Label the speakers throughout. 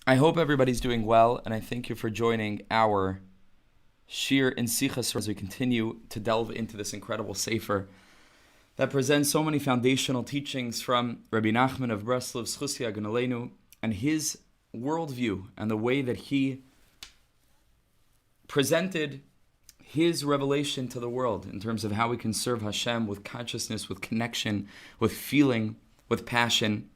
Speaker 1: I hope everybody's doing well, and I thank you for joining our shiur in Sichos HaRan as we continue to delve into this incredible sefer that presents so many foundational teachings from Rebbe Nachman of Breslov, Sichos HaRan, and his worldview and the way that he presented his revelation to the world in terms of how we can serve Hashem with consciousness, with connection, with feeling, with passion.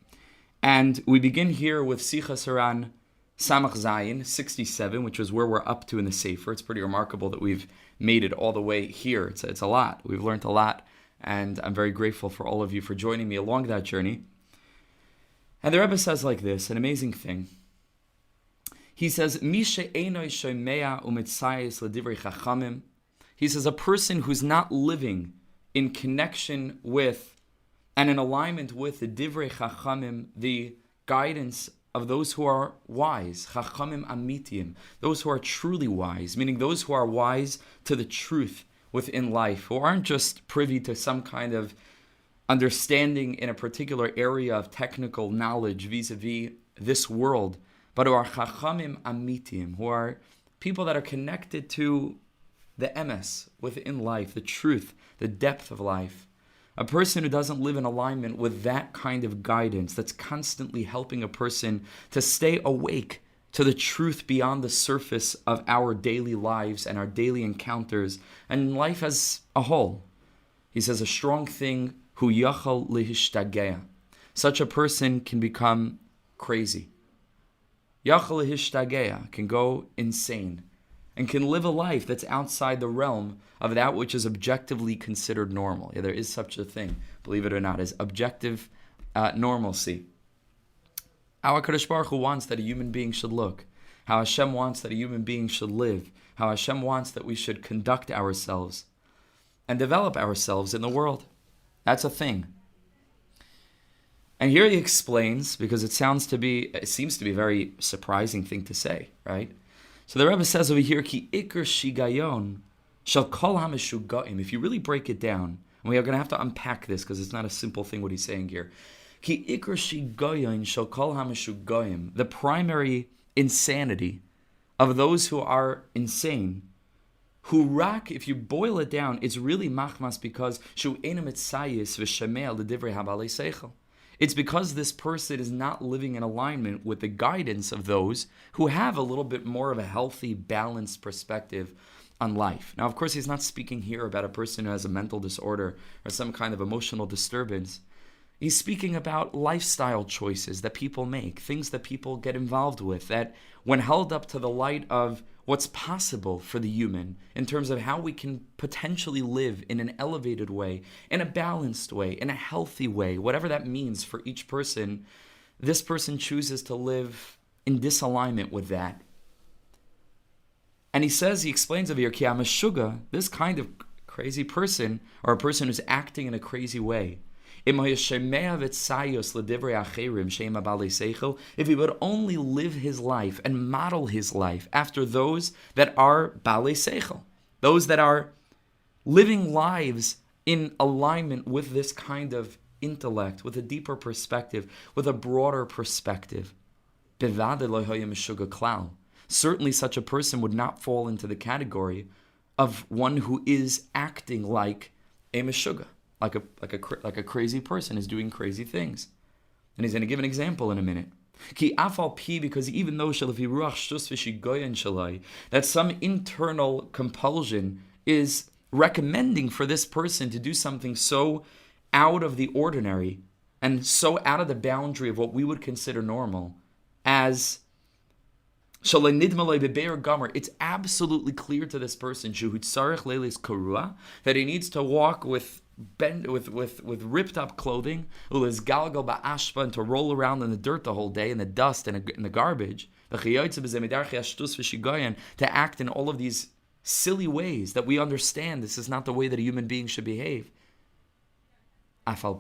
Speaker 1: And we begin here with Sichos HaRan Samach Zayin 67, which is where we're up to in the Sefer. It's pretty remarkable that we've made it all the way here. It's a lot. We've learned a lot, and I'm very grateful for all of you for joining me along that journey. And the Rebbe says like this, an amazing thing. He says, Mishe einoi shomea umitzayis ledivrei chachamim. He says, a person who's not living in connection with and in alignment with the divrei chachamim, the guidance of those who are wise, chachamim amitiyim, those who are truly wise, meaning those who are wise to the truth within life, who aren't just privy to some kind of understanding in a particular area of technical knowledge vis-a-vis this world, but who are chachamim amitiyim, who are people that are connected to the emes within life, the truth, the depth of life. A person who doesn't live in alignment with that kind of guidance that's constantly helping a person to stay awake to the truth beyond the surface of our daily lives and our daily encounters and life as a whole. He says a strong thing, hu yachal lehishtageya. Such a person can become crazy. Yachal lehishtageya, can go insane, and can live a life that's outside the realm of that which is objectively considered normal. Yeah, there is such a thing, believe it or not, as objective normalcy. How HaKadosh Baruch Hu wants that a human being should look, how Hashem wants that a human being should live, how Hashem wants that we should conduct ourselves and develop ourselves in the world. That's a thing. And here he explains, because it seems to be a very surprising thing to say, right? So the Rebbe says over here, Ki ikar shigayon shall kol hamishugaim. If you really break it down, and we are going to have to unpack this because it's not a simple thing what he's saying here. Ki ikar shigayon shall kol hamishugaim. The primary insanity of those who are insane, who rak, if you boil it down, it's really machmas because shu enam etzayis v'shamei l'divrei habalei seichel. It's because this person is not living in alignment with the guidance of those who have a little bit more of a healthy, balanced perspective on life. Now, of course, he's not speaking here about a person who has a mental disorder or some kind of emotional disturbance. He's speaking about lifestyle choices that people make, things that people get involved with, that when held up to the light of what's possible for the human in terms of how we can potentially live in an elevated way, in a balanced way, in a healthy way, whatever that means for each person, this person chooses to live in disalignment with that. And he explains over here, Ki HaMeshuga, this kind of crazy person, or a person who's acting in a crazy way, if he would only live his life and model his life after those that are balei seichel, those that are living lives in alignment with this kind of intellect, with a deeper perspective, with a broader perspective, certainly such a person would not fall into the category of one who is acting like a meshuga. Like a crazy person is doing crazy things. And he's going to give an example in a minute. Ki afal pi, because even though that some internal compulsion is recommending for this person to do something so out of the ordinary and so out of the boundary of what we would consider normal as it's absolutely clear to this person that he needs to walk with ripped up clothing, and to roll around in the dirt the whole day, in the dust and in the garbage, to act in all of these silly ways that we understand this is not the way that a human being should behave. After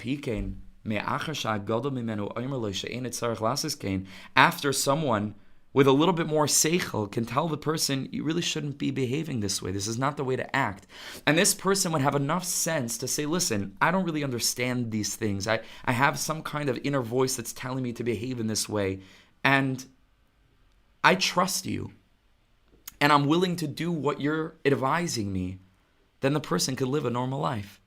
Speaker 1: someone with a little bit more seichel can tell the person, you really shouldn't be behaving this way. This is not the way to act. And this person would have enough sense to say, listen, I don't really understand these things. I have some kind of inner voice that's telling me to behave in this way. And I trust you, and I'm willing to do what you're advising me, then the person could live a normal life.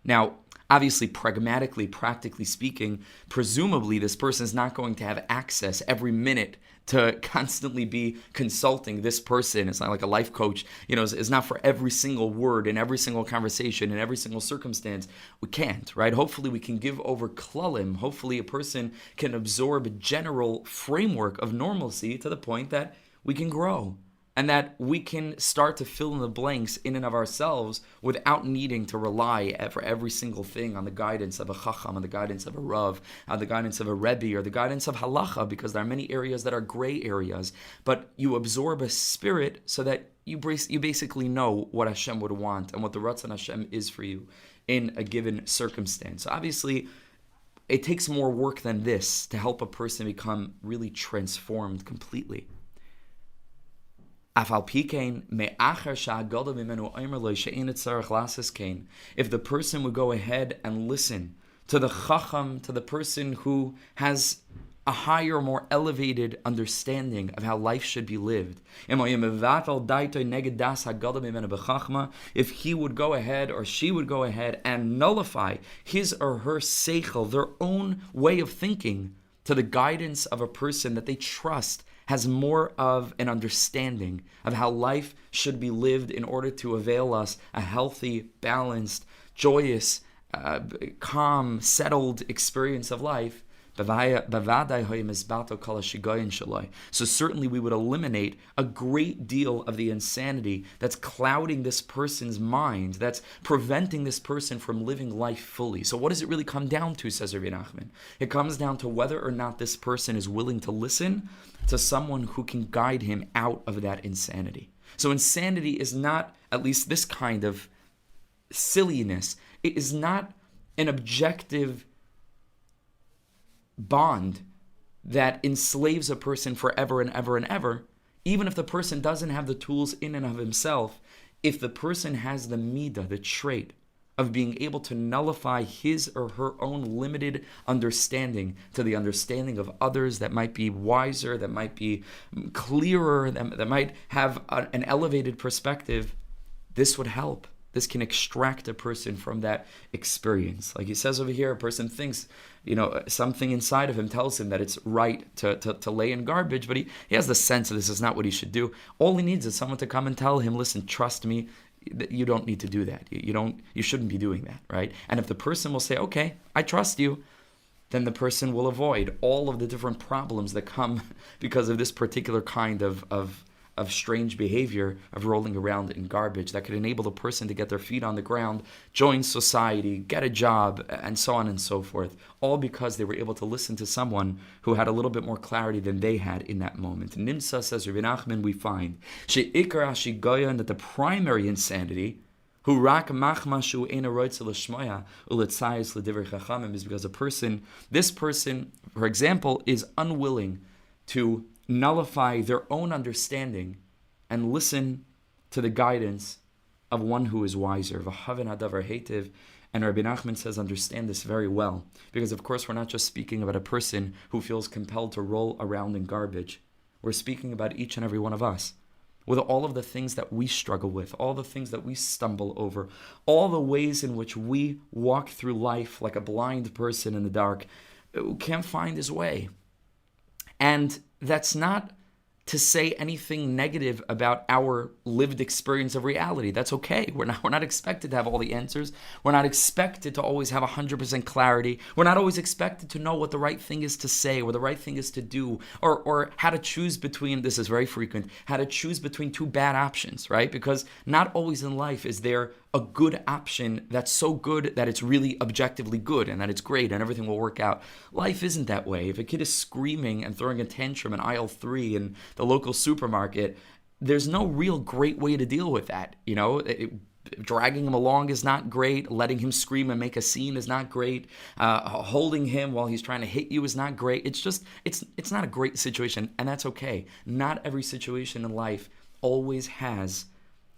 Speaker 1: Now, obviously, pragmatically, practically speaking, presumably this person is not going to have access every minute to constantly be consulting this person. It's not like a life coach, it's not for every single word in every single conversation, in every single circumstance. We can't, right? Hopefully we can give over klalim. Hopefully a person can absorb a general framework of normalcy to the point that we can grow, and that we can start to fill in the blanks in and of ourselves without needing to rely for every single thing on the guidance of a chacham, on the guidance of a rav, on the guidance of a rebbe, or the guidance of halacha, because there are many areas that are gray areas. But you absorb a spirit so that you basically know what Hashem would want and what the Ratzon Hashem is for you in a given circumstance. So obviously, it takes more work than this to help a person become really transformed completely. If the person would go ahead and listen to the chacham, to the person who has a higher, more elevated understanding of how life should be lived, if he would go ahead or she would go ahead and nullify his or her seichel, their own way of thinking, to the guidance of a person that they trust has more of an understanding of how life should be lived in order to avail us a healthy, balanced, joyous, calm, settled experience of life, so certainly we would eliminate a great deal of the insanity that's clouding this person's mind, that's preventing this person from living life fully. So what does it really come down to, says Rebbe Nachman? It comes down to whether or not this person is willing to listen to someone who can guide him out of that insanity. So insanity is not, at least this kind of silliness, it is not an objective bond that enslaves a person forever and ever and ever, even if the person doesn't have the tools in and of himself. If the person has the midah, the trait of being able to nullify his or her own limited understanding to the understanding of others that might be wiser, that might be clearer, that might have an elevated perspective, this would help. This can extract a person from that experience. Like he says over here, a person thinks, something inside of him tells him that it's right to lay in garbage, but he has the sense that this is not what he should do. All he needs is someone to come and tell him, listen, trust me, you don't need to do that. You shouldn't be doing that, right? And if the person will say, okay, I trust you, then the person will avoid all of the different problems that come because of this particular kind of strange behavior of rolling around in garbage that could enable the person to get their feet on the ground, join society, get a job, and so on and so forth, all because they were able to listen to someone who had a little bit more clarity than they had in that moment. Nimsa, says Rebbe Nachman, we find that the primary insanity is because this person, for example, is unwilling to nullify their own understanding and listen to the guidance of one who is wiser. And Rabbi Nachman says, understand this very well, because of course we're not just speaking about a person who feels compelled to roll around in garbage. We're speaking about each and every one of us, with all of the things that we struggle with, all the things that we stumble over, all the ways in which we walk through life like a blind person in the dark who can't find his way. And that's not to say anything negative about our lived experience of reality. That's okay. We're not expected to have all the answers. We're not expected to always have 100% clarity. We're not always expected to know what the right thing is to say or the right thing is to do, or how to choose between, this is very frequent, how to choose between two bad options, right? Because not always in life is there a good option that's so good that it's really objectively good and that it's great and everything will work out. Life isn't that way. If a kid is screaming and throwing a tantrum in aisle 3 in the local supermarket, there's no real great way to deal with that. Dragging him along is not great. Letting him scream and make a scene is not great. Holding him while he's trying to hit you is not great. It's not a great situation, and that's okay. Not every situation in life always has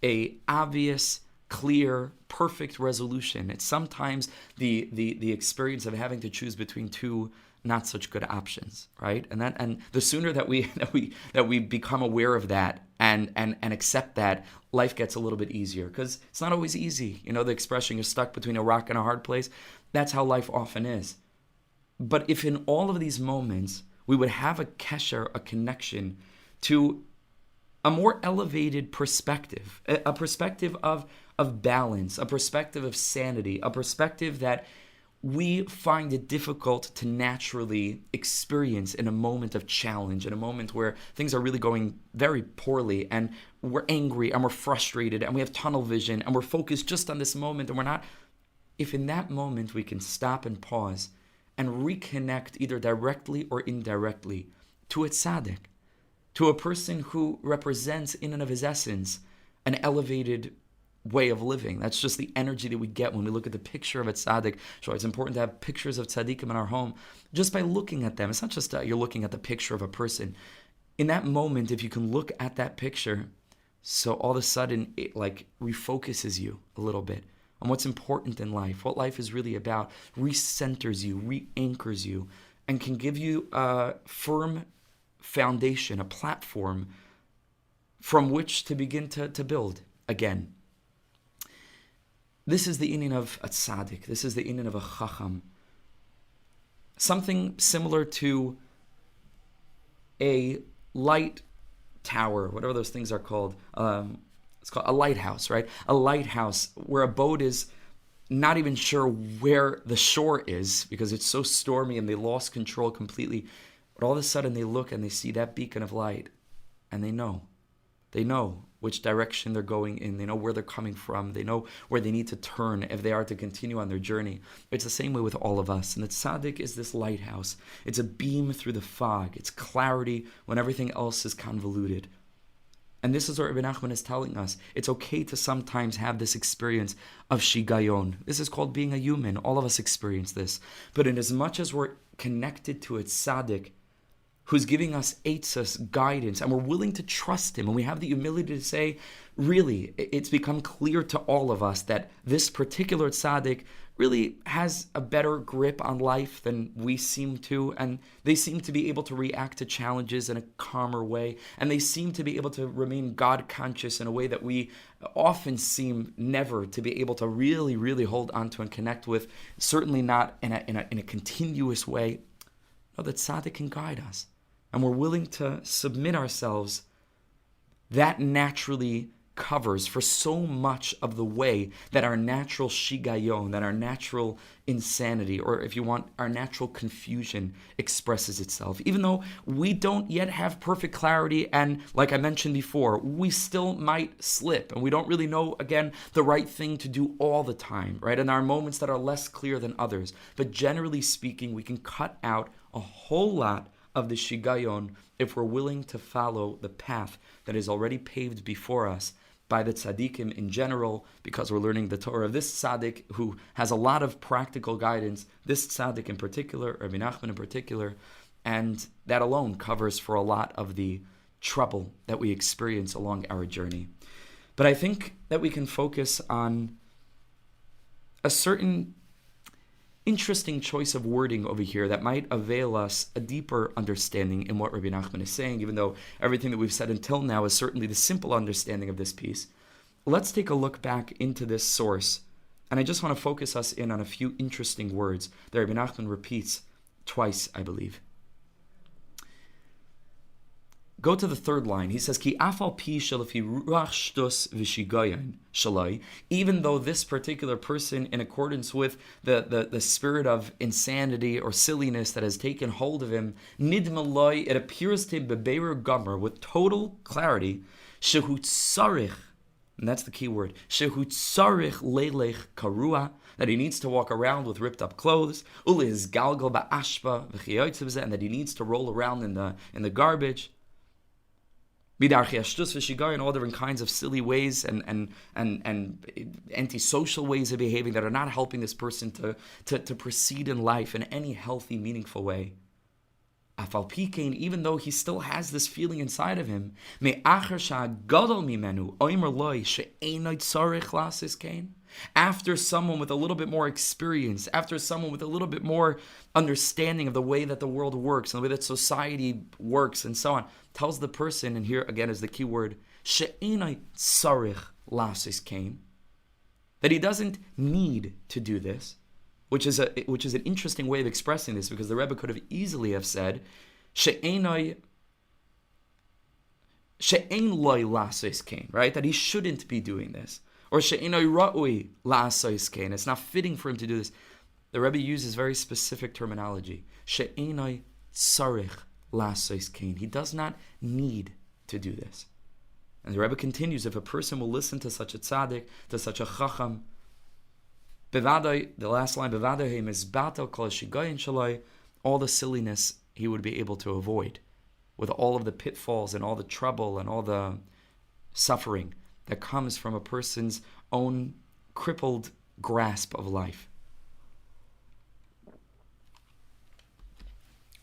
Speaker 1: a obvious, clear, perfect resolution. It's sometimes the experience of having to choose between two not such good options, right? And the sooner that we become aware of that and accept that, life gets a little bit easier, because it's not always easy. The expression, you're stuck between a rock and a hard place. That's how life often is. But if in all of these moments we would have a kesher, a connection to a more elevated perspective, a perspective of balance, a perspective of sanity, a perspective that we find it difficult to naturally experience in a moment of challenge, in a moment where things are really going very poorly and we're angry and we're frustrated and we have tunnel vision and we're focused just on this moment and we're not. If in that moment we can stop and pause and reconnect either directly or indirectly to a tzaddik, to a person who represents in and of his essence an elevated way of living. That's just the energy that we get when we look at the picture of a tzaddik. So it's important to have pictures of tzaddikim in our home. Just by looking at them, it's not just you're looking at the picture of a person. In that moment, if you can look at that picture, so all of a sudden it like refocuses you a little bit on what's important in life, what life is really about, recenters you, re-anchors you, and can give you a firm foundation, a platform from which to begin to build again. This is the inyan of a tzaddik. This is the inyan of a chacham. Something similar to a light tower, whatever those things are called. It's called a lighthouse, right? A lighthouse where a boat is not even sure where the shore is because it's so stormy and they lost control completely. But all of a sudden they look and they see that beacon of light and they know. They know which direction they're going in. They know where they're coming from. They know where they need to turn if they are to continue on their journey. It's the same way with all of us. And the tzaddik is this lighthouse. It's a beam through the fog. It's clarity when everything else is convoluted. And this is what Rebbe Nachman is telling us. It's okay to sometimes have this experience of shigayon. This is called being a human. All of us experience this. But in as much as we're connected to a tzaddik, who's giving us eitzos, guidance, and we're willing to trust him, and we have the humility to say, really, it's become clear to all of us that this particular tzaddik really has a better grip on life than we seem to, and they seem to be able to react to challenges in a calmer way, and they seem to be able to remain God-conscious in a way that we often seem never to be able to really, really hold on to and connect with, certainly not in a continuous way. No, that tzaddik can guide us. And we're willing to submit ourselves, that naturally covers for so much of the way that our natural shigayon, that our natural insanity, or if you want, our natural confusion expresses itself. Even though we don't yet have perfect clarity, and like I mentioned before, we still might slip, and we don't really know, again, the right thing to do all the time, right? And there are moments that are less clear than others. But generally speaking, we can cut out a whole lot of the shigayon if we're willing to follow the path that is already paved before us by the tzaddikim in general, because we're learning the Torah of this tzaddik who has a lot of practical guidance, this tzaddik in particular, Rebbe Nachman in particular, and that alone covers for a lot of the trouble that we experience along our journey. But I think that we can focus on a certain interesting choice of wording over here that might avail us a deeper understanding in what Rebbe Nachman is saying, even though everything that we've said until now is certainly the simple understanding of this piece. Let's take a look back into this source, and I just want to focus us in on a few interesting words that Rebbe Nachman repeats twice, I believe. Go to the third line. He says, Ki afal pi shelafi ruach shtus v'shigayon shalai. Even though this particular person, in accordance with the spirit of insanity or silliness that has taken hold of him, nidmaloi, it appears to him bebeir gomer, with total clarity, shehu tzarich, and that's the key word, shehu tzarich leilech karua, that he needs to walk around with ripped up clothes, uliz galgal ba'ashpa v'chiyotze, and that he needs to roll around in the garbage. And all different kinds of silly ways and antisocial ways of behaving that are not helping this person to proceed in life in any healthy, meaningful way. Afal pikein, even though he still has this feeling inside of him, me'achar sha'gadol mimenu oimer loy she'enoi tzarich lasis kain. After someone with a little bit more experience, after someone with a little bit more understanding of the way that the world works and the way that society works and so on, tells the person, and here again is the key word, she'enoi tzarich lasis kain, that he doesn't need to do this, which is an interesting way of expressing this, because the Rebbe could have easily have said, she'ein loy lasos kain, right? That he shouldn't be doing this. Or she'ein ra'ui lasos kain. It's not fitting for him to do this. The Rebbe uses very specific terminology. She'ein tzarich lasos kain. He does not need to do this. And the Rebbe continues, if a person will listen to such a tzaddik, to such a chacham, Bevadai, the last line, Bevadai mizbatel kol shigayin shaloi, all the silliness he would be able to avoid, with all of the pitfalls and all the trouble and all the suffering that comes from a person's own crippled grasp of life.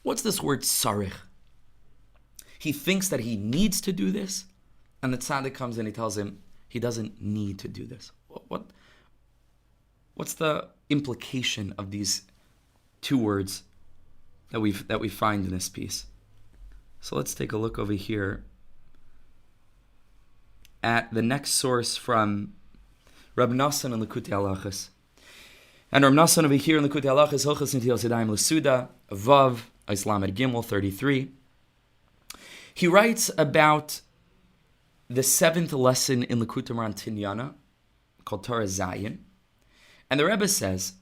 Speaker 1: What's this word sarich? He thinks that he needs to do this, and the tzaddik comes and he tells him he doesn't need to do this. What's the implication of these two words that we find in this piece? So let's take a look over here at the next source from Reb Nachman and Likutei Halachos. And Reb Nachman over here in Likutei Halachos, Hilchos Netilas Yadayim L'Suda, Vav, Islam at Gimel 33. He writes about the seventh lesson in Likutei HaRan Tinyana, called Torah Zayin. And the Rebbe says,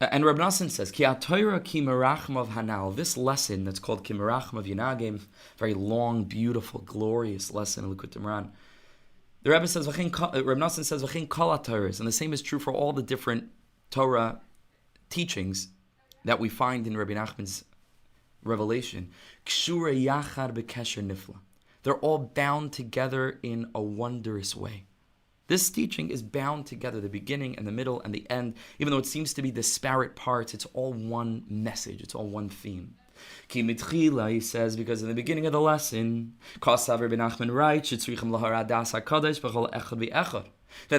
Speaker 1: and Reb Nachman says, Ki ha'Torah ki merachmav hanal. This lesson that's called Ki merachmav Yanagim, very long, beautiful, glorious lesson in Likutei HaRan. The Rebbe says, Reb Nachman says, V'chein kol ha'Torahs, and the same is true for all the different Torah teachings that we find in Rabbi Nachman's revelation. Kshura yachad b'kesher nifla. They're all bound together in a wondrous way. This teaching is bound together, the beginning and the middle and the end. Even though it seems to be disparate parts, it's all one message, it's all one theme. Ki mitchila, he says, because in the beginning of the lesson, Kosav Rabbi Nachman writes, that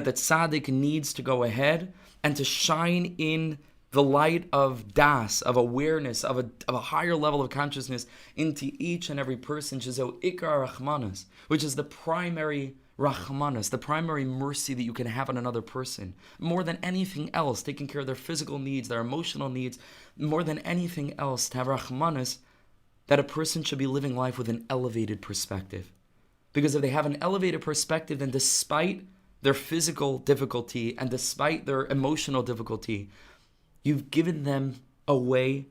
Speaker 1: the tzaddik needs to go ahead and to shine in the light of das, of awareness, of a higher level of consciousness into each and every person, which is the primary Rachmanas, the primary mercy that you can have on another person. More than anything else, taking care of their physical needs, their emotional needs, more than anything else, to have Rachmanas, that a person should be living life with an elevated perspective. Because if they have an elevated perspective, then despite their physical difficulty and despite their emotional difficulty, you've given them a way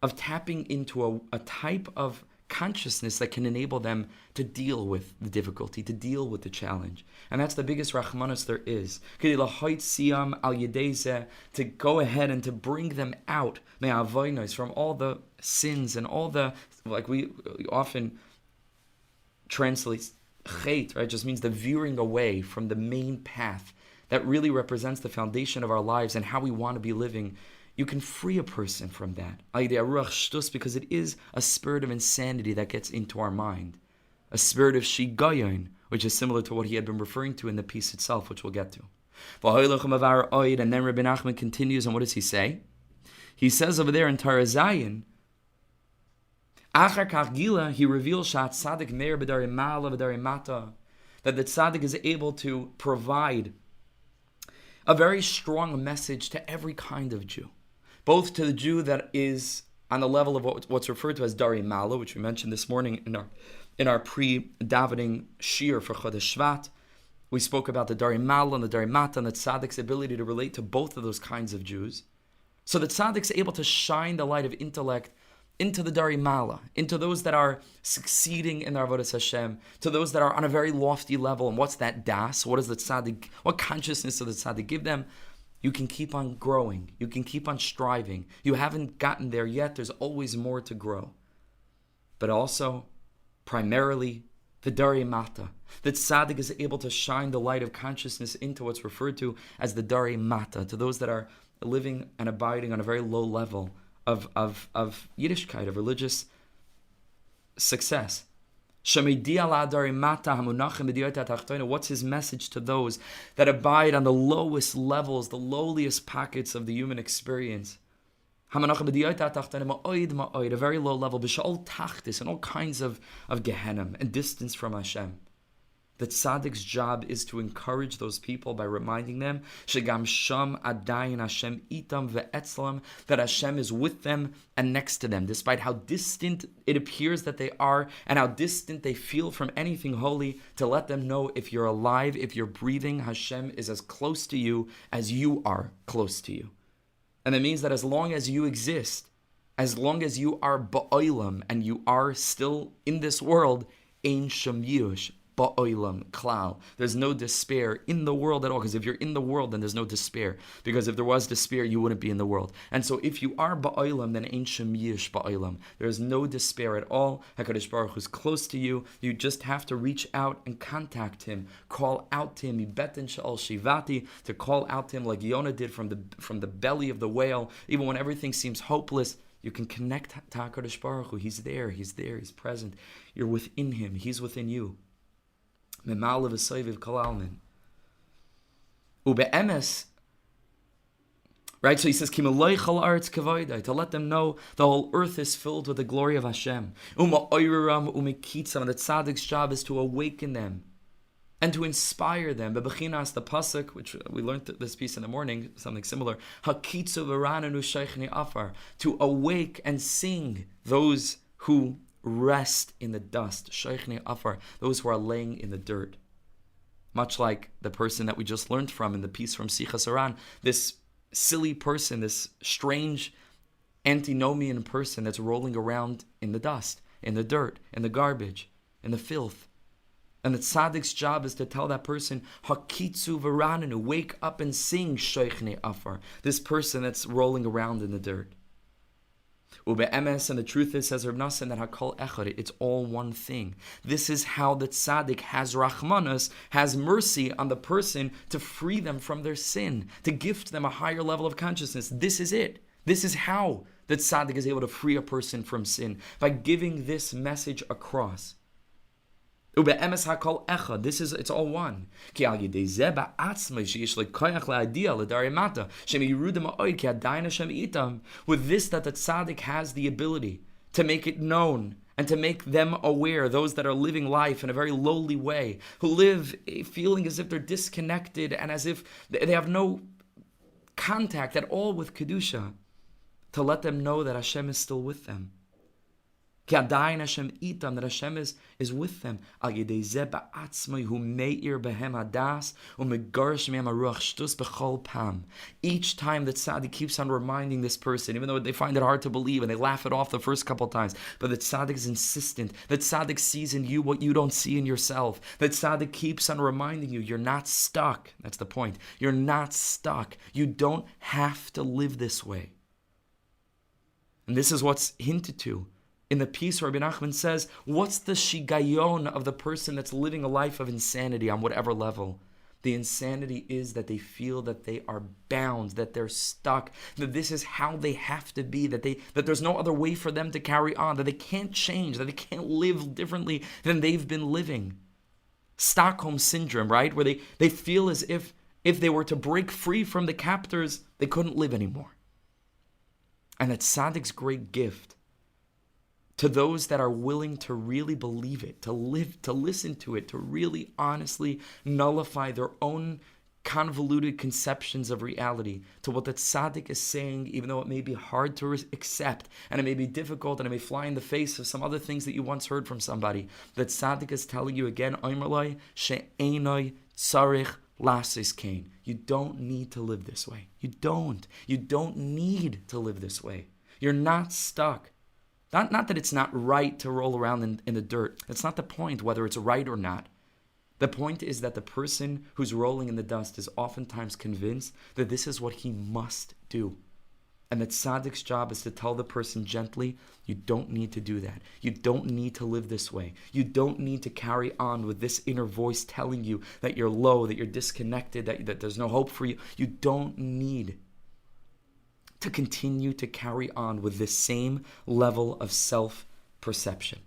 Speaker 1: of tapping into a type of consciousness that can enable them to deal with the difficulty, to deal with the challenge. And that's the biggest rachmanos there is. To go ahead and to bring them out from all the sins and all the, like we often translate chet, right? Just means the veering away from the main path that really represents the foundation of our lives and how we want to be living. You can free a person from that, because it is a spirit of insanity that gets into our mind. A spirit of shigayon, which is similar to what he had been referring to in the piece itself, which we'll get to. And then Rebbe Nachman continues, and what does he say? He says over there in Torah Zayin, he reveals that the tzaddik is able to provide a very strong message to every kind of Jew. Both to the Jew that is on the level of what's referred to as Dari Mala, which we mentioned this morning in our pre-davening shiur for Chodesh Shvat. We spoke about the Dari Mala and the Dari Mata and the Tzaddik's ability to relate to both of those kinds of Jews. So the Tzaddik's able to shine the light of intellect into the Dari Mala, into those that are succeeding in their Avodas Hashem, to those that are on a very lofty level. And what's that das? What does the tzaddik, what consciousness does the tzaddik give them? You can keep on growing. You can keep on striving. You haven't gotten there yet. There's always more to grow. But also, primarily, the Dari Mata. The tzaddik is able to shine the light of consciousness into what's referred to as the Dari Mata, to those that are living and abiding on a very low level of Yiddishkeit, of religious success. What's his message to those that abide on the lowest levels, the lowliest pockets of the human experience? A very low level, and all kinds of Gehenna and distance from Hashem. The tzaddik's job is to encourage those people by reminding them that Hashem is with them and next to them, despite how distant it appears that they are and how distant they feel from anything holy, to let them know if you're alive, if you're breathing, Hashem is as close to you as you are close to you. And that means that as long as you exist, as long as you are ba'olam and you are still in this world, ein sham yush. Ba'olam klal. There's no despair in the world at all, because if you're in the world, then there's no despair. Because if there was despair, you wouldn't be in the world. And so if you are ba'olam, then ein shem yish ba'olam. There's no despair at all. HaKadosh Baruch Hu is close to you. You just have to reach out and contact Him. Call out to Him. Yibeten sha'al shivati. To call out to Him like Yonah did from the belly of the whale. Even when everything seems hopeless, you can connect to HaKadosh Baruch Hu. He's there. He's there. He's present. You're within Him. He's within you. Ube'emes, right? So he says, to let them know the whole earth is filled with the glory of Hashem. And the tzaddik's job is to awaken them and to inspire them. The pasuk, which we learned this piece in the morning, something similar. To awake and sing those who rest in the dust, those who are laying in the dirt. Much like the person that we just learned from in the piece from Sichos HaRan, this silly person, this strange antinomian person that's rolling around in the dust, in the dirt, in the garbage, in the filth. And the tzaddik's job is to tell that person, Hakitzu v'ranenu, wake up and sing sheichne afar, this person that's rolling around in the dirt. Ube'emes, and the truth is, says Reb Nosson, that Hakol Echad, it's all one thing. This is how the tzaddik has rachmanos, has mercy on the person to free them from their sin, to gift them a higher level of consciousness. This is it. This is how the tzaddik is able to free a person from sin, by giving this message across. Ube'emes hakol echad. It's all one. With this, that the tzaddik has the ability to make it known and to make them aware, those that are living life in a very lowly way, who live feeling as if they're disconnected and as if they have no contact at all with Kedusha, to let them know that Hashem is still with them. That Hashem is with them. Each time that tzaddik keeps on reminding this person, even though they find it hard to believe and they laugh it off the first couple of times, but the tzaddik is insistent. That tzaddik sees in you what you don't see in yourself. That tzaddik keeps on reminding you, you're not stuck. That's the point. You're not stuck. You don't have to live this way. And this is what's hinted to in the piece where Rabbi Nachman says, what's the shigayon of the person that's living a life of insanity on whatever level? The insanity is that they feel that they are bound, that they're stuck, that this is how they have to be, that there's no other way for them to carry on, that they can't change, that they can't live differently than they've been living. Stockholm syndrome, right? Where they feel as if they were to break free from the captors, they couldn't live anymore. And that tzaddik's great gift to those that are willing to really believe it, to listen to it, to really honestly nullify their own convoluted conceptions of reality, to what the tzaddik is saying, even though it may be hard to accept, and it may be difficult, and it may fly in the face of some other things that you once heard from somebody. The tzaddik is telling you again, Oimerloi, she'enoi tzarich lasis kain. You don't need to live this way. You don't need to live this way. You're not stuck. Not that it's not right to roll around in the dirt. That's not the point, whether it's right or not. The point is that the person who's rolling in the dust is oftentimes convinced that this is what he must do. And that tzaddik's job is to tell the person gently, you don't need to do that. You don't need to live this way. You don't need to carry on with this inner voice telling you that you're low, that you're disconnected, that there's no hope for you. You don't need to continue to carry on with this same level of self-perception.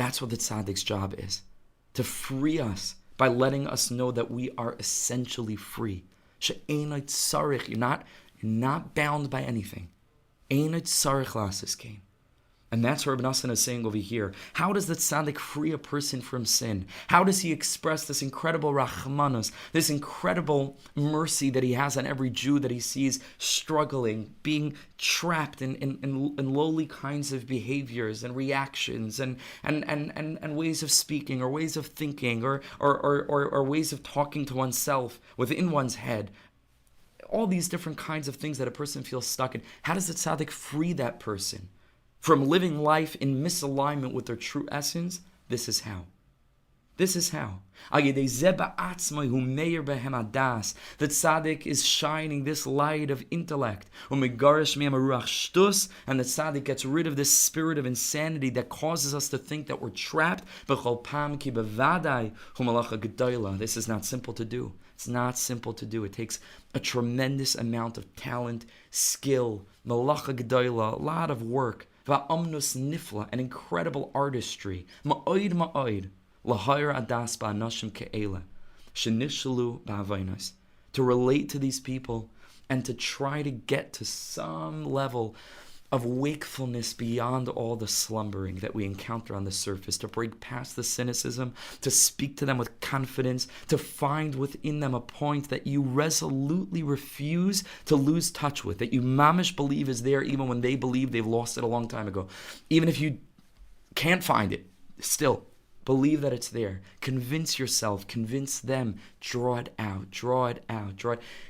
Speaker 1: That's what the tzaddik's job is, to free us by letting us know that we are essentially free. She'enai tzarich, you're not bound by anything. Einai tzarich lasis kain. And that's what Rebbe Nassan is saying over here. How does the tzaddik free a person from sin? How does he express this incredible rachmanus, this incredible mercy that he has on every Jew that he sees struggling, being trapped in lowly kinds of behaviors and reactions and ways of speaking or ways of thinking or ways of talking to oneself within one's head? All these different kinds of things that a person feels stuck in. How does the tzaddik free that person from living life in misalignment with their true essence? This is how. This is how. The tzaddik is shining this light of intellect. And the tzaddik gets rid of this spirit of insanity that causes us to think that we're trapped. This is not simple to do. It's not simple to do. It takes a tremendous amount of talent, skill, malacha gedola, a lot of work. Va'amnus nifla, an incredible artistry. Ma'oid ma'oid. Lahayr adas ba'anashim ke'ela. Shenishlu ba'avainos. To relate to these people and to try to get to some level of wakefulness beyond all the slumbering that we encounter on the surface, to break past the cynicism, to speak to them with confidence, to find within them a point that you resolutely refuse to lose touch with, that you mamish believe is there even when they believe they've lost it a long time ago. Even if you can't find it, still believe that it's there. Convince yourself, convince them, draw it out.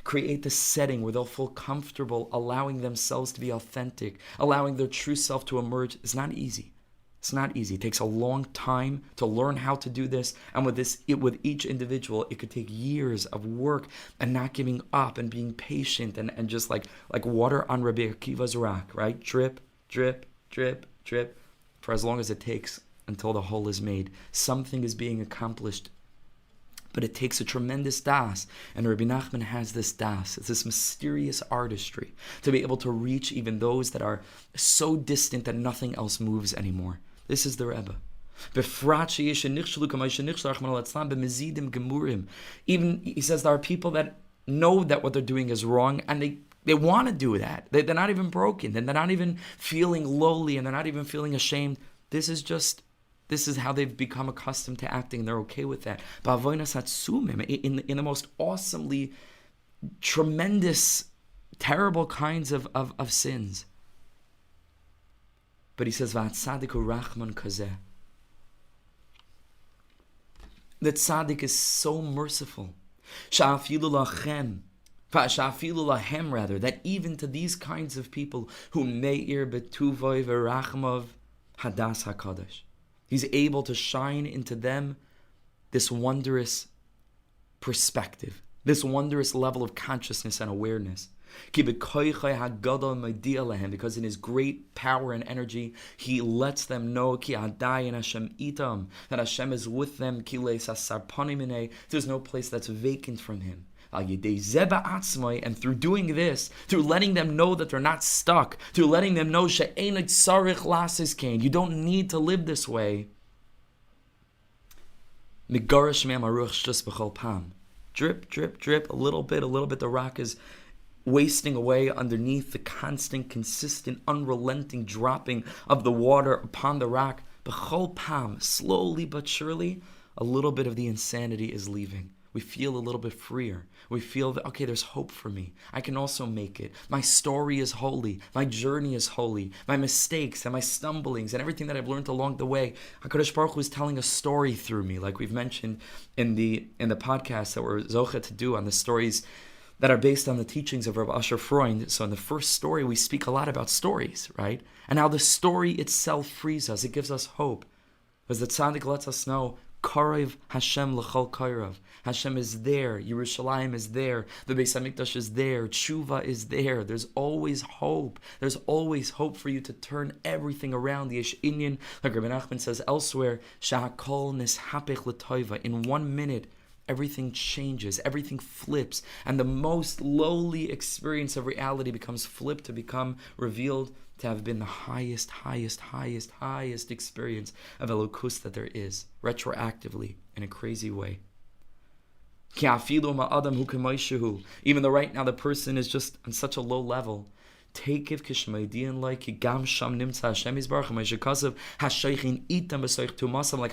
Speaker 1: Create the setting where they'll feel comfortable allowing themselves to be authentic, allowing their true self to emerge. It's not easy. It's not easy. It takes a long time to learn how to do this. And with each individual, it could take years of work and not giving up and being patient and just like water on Rebbe Akiva's rock, right? Drip, drip, drip, drip, for as long as it takes until the hole is made. Something is being accomplished, but it takes a tremendous das, and Rabbi Nachman has this das. It's this mysterious artistry to be able to reach even those that are so distant that nothing else moves anymore. This is the Rebbe. Even, he says, there are people that know that what they're doing is wrong, and they want to do that. They're not even broken, and they're not even feeling lowly, and they're not even feeling ashamed. This is how they've become accustomed to acting. They're okay with that. In the most awesomely tremendous, terrible kinds of sins. But he says, Rahman kazeh. The tzaddik is so merciful. That even to these kinds of people who me'ir betuvoi v'rachmav hadas hakadosh, he's able to shine into them this wondrous perspective, this wondrous level of consciousness and awareness. Because in his great power and energy, he lets them know that Hashem is with them. There's no place that's vacant from him. And through doing this, through letting them know that they're not stuck, through letting them know you don't need to live this way. Drip, drip, drip, a little bit, the rock is wasting away underneath the constant, consistent, unrelenting dropping of the water upon the rock. B'chol pam, slowly but surely, a little bit of the insanity is leaving. We feel a little bit freer. We feel that, okay, there's hope for me. I can also make it. My story is holy. My journey is holy. My mistakes and my stumblings and everything that I've learned along the way, HaKadosh Baruch Hu is telling a story through me, like we've mentioned in the podcast that we're zocheh to do on the stories that are based on the teachings of Rabbi Asher Freund. So in the first story, we speak a lot about stories, right? And how the story itself frees us. It gives us hope. Because the tzaddik lets us know, Karev Hashem l'chol karev. Hashem is there. Yerushalayim is there. The Beis Hamikdash is there. Tshuva is there. There's always hope. There's always hope for you to turn everything around. The Yesh Inyan, like Rabbi Nachman says elsewhere, Shahakol nishapech l'toiva. In 1 minute, everything changes, everything flips, and the most lowly experience of reality becomes flipped to become revealed to have been the highest experience of Elokus that there is, retroactively, in a crazy way. Even though right now the person is just on such a low level, like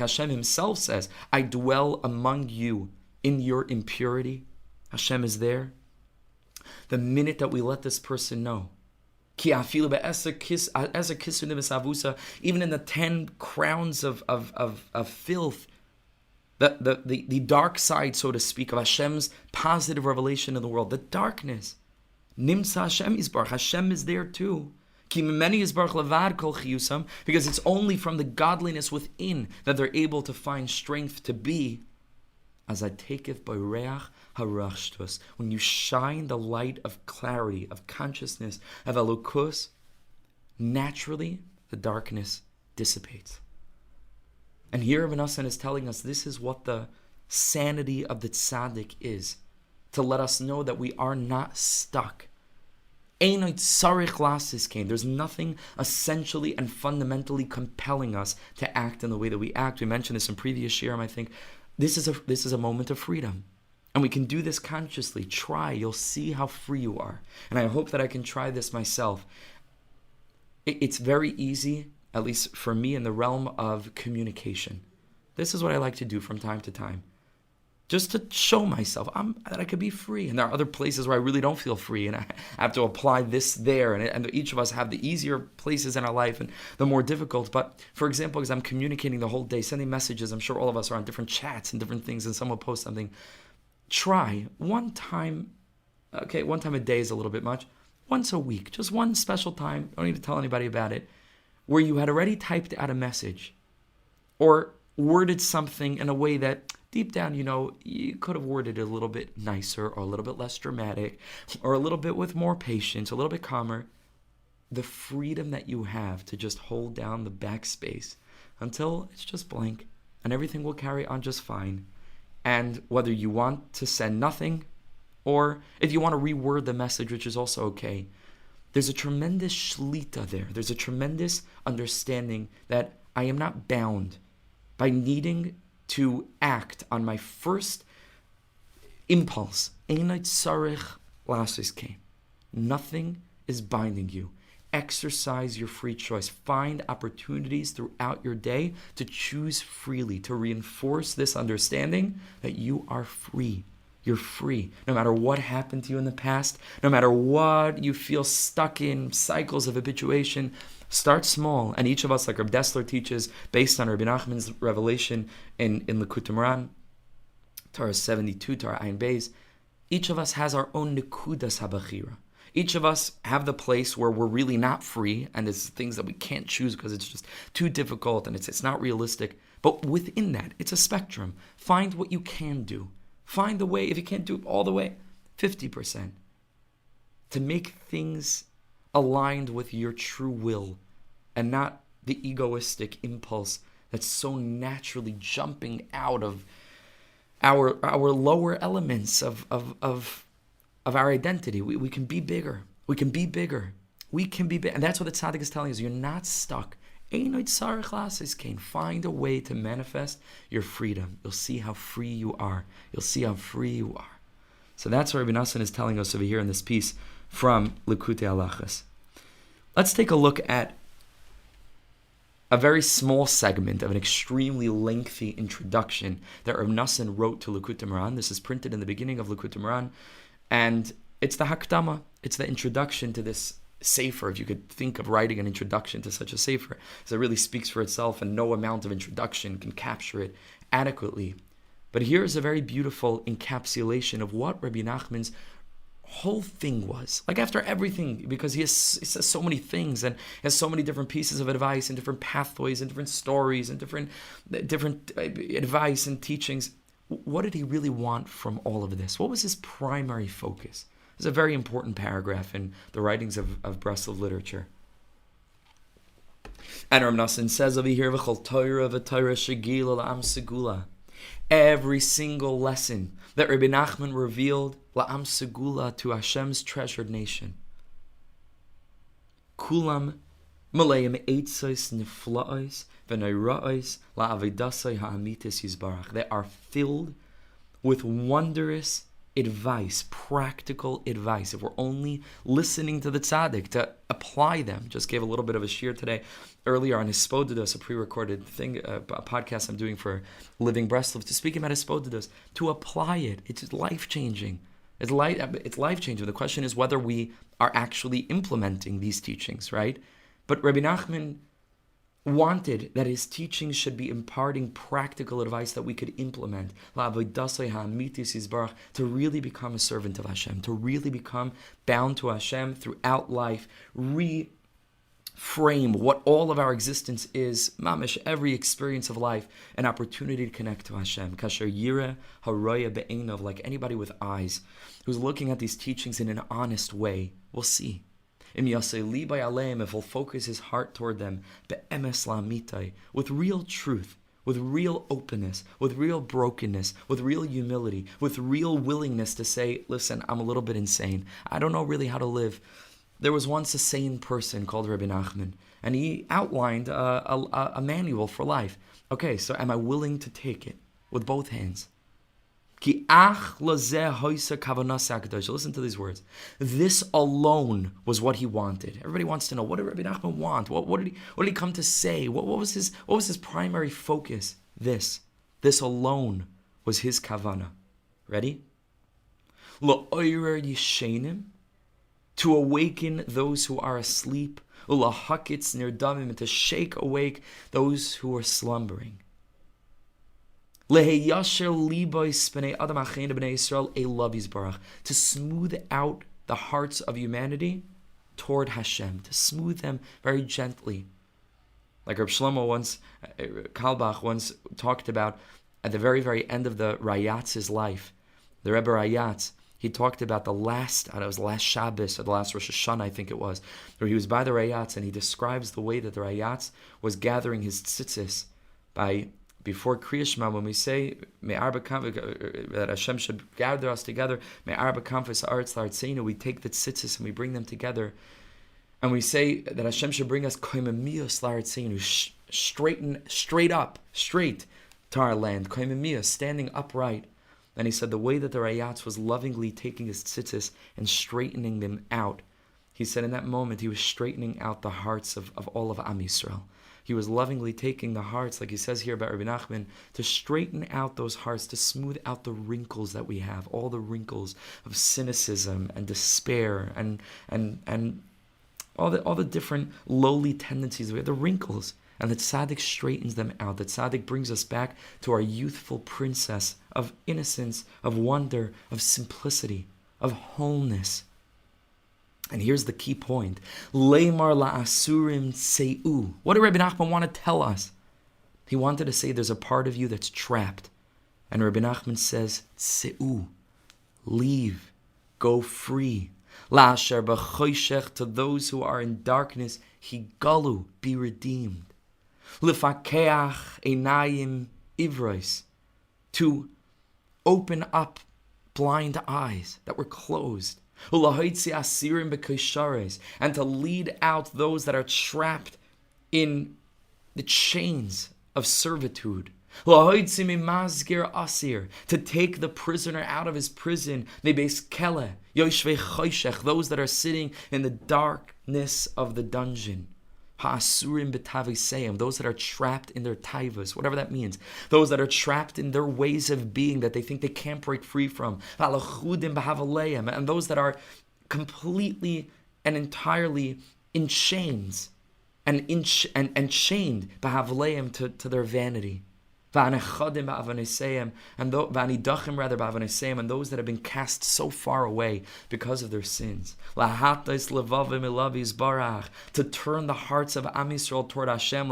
Speaker 1: Hashem himself says, I dwell among you in your impurity. Hashem is there. The minute that we let this person know, even in the 10 crowns of filth, the dark side, so to speak, of Hashem's positive revelation in the world, the darkness, Nimsa Hashem Yisbarach, Hashem is there too. Because it's only from the godliness within that they're able to find strength to be. As I taketh by reach harashtus, when you shine the light of clarity, of consciousness, of elokus, naturally the darkness dissipates. And here Rebbe Nachman is telling us this is what the sanity of the tzaddik is, to let us know that we are not stuck. There's nothing essentially and fundamentally compelling us to act in the way that we act. We mentioned this in previous shiurim, I think. This is a moment of freedom. And we can do this consciously. Try. You'll see how free you are. And I hope that I can try this myself. It's very easy, at least for me, in the realm of communication. This is what I like to do from time to time. Just to show myself that I could be free. And there are other places where I really don't feel free, and I have to apply this there. And each of us have the easier places in our life and the more difficult. But for example, because I'm communicating the whole day, sending messages, I'm sure all of us are on different chats and different things, and someone will post something. Try one time a day is a little bit much. Once a week, just one special time, don't need to tell anybody about it, where you had already typed out a message or worded something in a way that deep down, you could have worded it a little bit nicer or a little bit less dramatic or a little bit with more patience, a little bit calmer. The freedom that you have to just hold down the backspace until it's just blank and everything will carry on just fine. And whether you want to send nothing or if you want to reword the message, which is also okay, there's a tremendous shlita there. There's a tremendous understanding that I am not bound by needing to act on my first impulse. Nothing is binding you. Exercise your free choice. Find opportunities throughout your day to choose freely, to reinforce this understanding that you are free. You're free. No matter what happened to you in the past, no matter what you feel stuck in, cycles of habituation, start small. And each of us, like Reb Dessler teaches, based on Rabbi Nachman's revelation in Sichos HaRan, Torah 72, Torah Ayin Beis, each of us has our own nekudas habachira. Each of us have the place where we're really not free, and there's things that we can't choose because it's just too difficult and it's not realistic. But within that, it's a spectrum. Find what you can do. Find the way, if you can't do it all the way, 50%. To make things aligned with your true will and not the egoistic impulse that's so naturally jumping out of our lower elements of our identity. We can be bigger. We can be bigger. We can be big. And that's what the tzaddik is telling us. You're not stuck. Find a way to manifest your freedom. You'll see how free you are. You'll see how free you are. So that's what Rebbe Nachman is telling us over here in this piece from Likutei Halachos. Let's take a look at a very small segment of an extremely lengthy introduction that Rebbe Nachman wrote to Likutei HaRan. This is printed in the beginning of Likutei HaRan, and it's the Hakdama. It's the introduction to this sefer, if you could think of writing an introduction to such a sefer, because it really speaks for itself and no amount of introduction can capture it adequately. But here's a very beautiful encapsulation of what Rabbi Nachman's whole thing was. Like after everything, because he says so many things and has so many different pieces of advice and different pathways and different stories and different advice and teachings. What did he really want from all of this? What was his primary focus? It's a very important paragraph in the writings of Breslov literature. And Rebbe Nachman says over here, "V'chol Torah v'Torah shegila la'am segula." Every single lesson that Rebbe Nachman revealed, la'am segula, to Hashem's treasured nation. Kulam Malayim eitzos niflaos v'noraos la'avedasai ha'amitis yizbarach. They are filled with wondrous advice, practical advice. If we're only listening to the tzaddik, to apply them. Just gave a little bit of a shiur today, earlier on Hispodedos, a pre-recorded thing, a podcast I'm doing for Living Breslov, to speak about Hispodedos, to apply it. It's life-changing. It's life-changing. The question is whether we are actually implementing these teachings, right? But Rabbi Nachman wanted that his teachings should be imparting practical advice that we could implement, to really become a servant of Hashem, to really become bound to Hashem throughout life, reframe what all of our existence is, mamish, every experience of life, an opportunity to connect to Hashem. Kasher yira haroya be'einav, like anybody with eyes who's looking at these teachings in an honest way, will see. If he'll focus his heart toward them, with real truth, with real openness, with real brokenness, with real humility, with real willingness to say, listen, I'm a little bit insane. I don't know really how to live. There was once a sane person called Rebbe Nachman, and he outlined a manual for life. Okay, so am I willing to take it with both hands? Listen to these words. This alone was what he wanted. Everybody wants to know, what did Rebbe Nachman want? What did he come to say? What was his primary focus? This alone was his kavana. Ready? Lo'oyer yishenim, to awaken those who are asleep, ulahakitz nirdamim, and to shake awake those who are slumbering. To smooth out the hearts of humanity toward Hashem, to smooth them very gently. Like Reb Shlomo Kalbach once talked about, at the very, very end of the Rayatz's life, the Rebbe Rayatz, he talked about the last Shabbos, or the last Rosh Hashanah, I think it was, where he was by the Rayatz, and he describes the way that the Rayatz was gathering his tzitzis before Kriya Shema, when we say that Hashem should gather us together, we take the tzitzis and we bring them together, and we say that Hashem should bring us straight to our land, standing upright. And he said the way that the Rayatz was lovingly taking his tzitzis and straightening them out, he said in that moment he was straightening out the hearts of all of Am Yisrael. He was lovingly taking the hearts, like he says here about Rebbe Nachman, to straighten out those hearts, to smooth out the wrinkles that we have, all the wrinkles of cynicism and despair and all the different lowly tendencies. We have the wrinkles, and the tzaddik straightens them out. The tzaddik brings us back to our youthful princess of innocence, of wonder, of simplicity, of wholeness. And here's the key point. Leimar la'asurim sei'u. What did Rebbe Nachman want to tell us? He wanted to say there's a part of you that's trapped. And Rebbe Nachman says, sei'u. Leave. Go free. La'asher b'choshech, to those who are in darkness, higalu, be redeemed. Lifakeach einayim ivros, to open up blind eyes that were closed. And to lead out those that are trapped in the chains of servitude. To take the prisoner out of his prison. Those that are sitting in the darkness of the dungeon. Those that are trapped in their taivas, whatever that means. Those that are trapped in their ways of being that they think they can't break free from. And those that are completely and entirely in chains and chained to their vanity. And those that have been cast so far away because of their sins. To turn the hearts of Am Yisrael toward Hashem,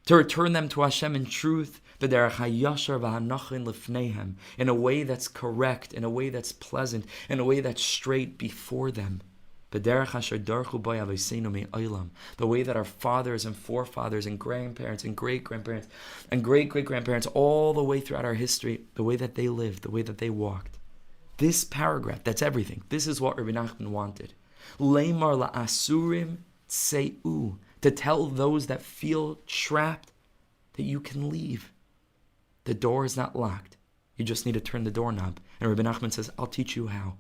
Speaker 1: to return them to Hashem in truth, in a way that's correct, in a way that's pleasant, in a way that's straight before them. The way that our fathers and forefathers and grandparents and great-grandparents and great-great-grandparents all the way throughout our history, the way that they lived, the way that they walked. This paragraph, that's everything. This is what Rabbi Nachman wanted. Leimar la'asurim tseu, to tell those that feel trapped that you can leave. The door is not locked. You just need to turn the doorknob. And Rebbe Nachman says, I'll teach you how.